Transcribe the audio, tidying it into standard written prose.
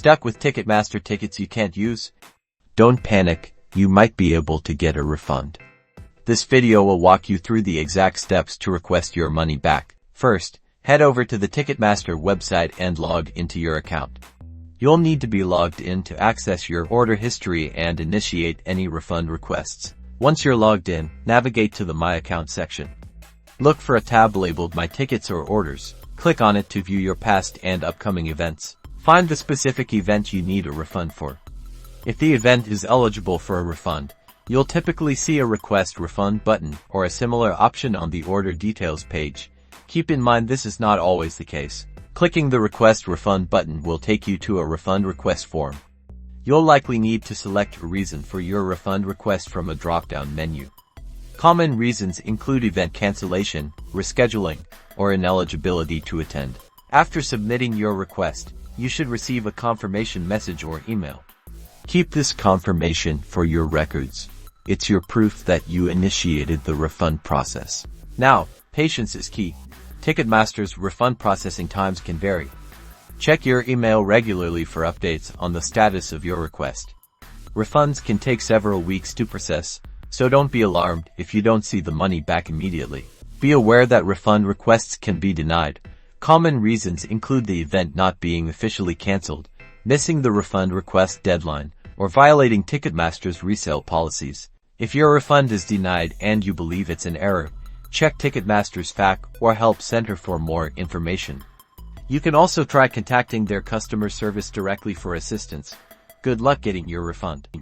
Stuck with Ticketmaster tickets you can't use? Don't panic, you might be able to get a refund. This video will walk you through the exact steps to request your money back. First, head over to the Ticketmaster website and log into your account. You'll need to be logged in to access your order history and initiate any refund requests. Once you're logged in, navigate to the My Account section. Look for a tab labeled My Tickets or Orders. Click on it to view your past and upcoming events. Find the specific event you need a refund for. If the event is eligible for a refund, you'll typically see a Request Refund button or a similar option on the Order Details page. Keep in mind this is not always the case. Clicking the Request Refund button will take you to a refund request form. You'll likely need to select a reason for your refund request from a drop-down menu. Common reasons include event cancellation, rescheduling, or ineligibility to attend. After submitting your request, you should receive a confirmation message or email. Keep this confirmation for your records. It's your proof that you initiated the refund process. Now, patience is key. Ticketmaster's refund processing times can vary. Check your email regularly for updates on the status of your request. Refunds can take several weeks to process, so don't be alarmed if you don't see the money back immediately. Be aware that refund requests can be denied. Common reasons include the event not being officially canceled, missing the refund request deadline, or violating Ticketmaster's resale policies. If your refund is denied and you believe it's an error, check Ticketmaster's FAQ or Help Center for more information. You can also try contacting their customer service directly for assistance. Good luck getting your refund.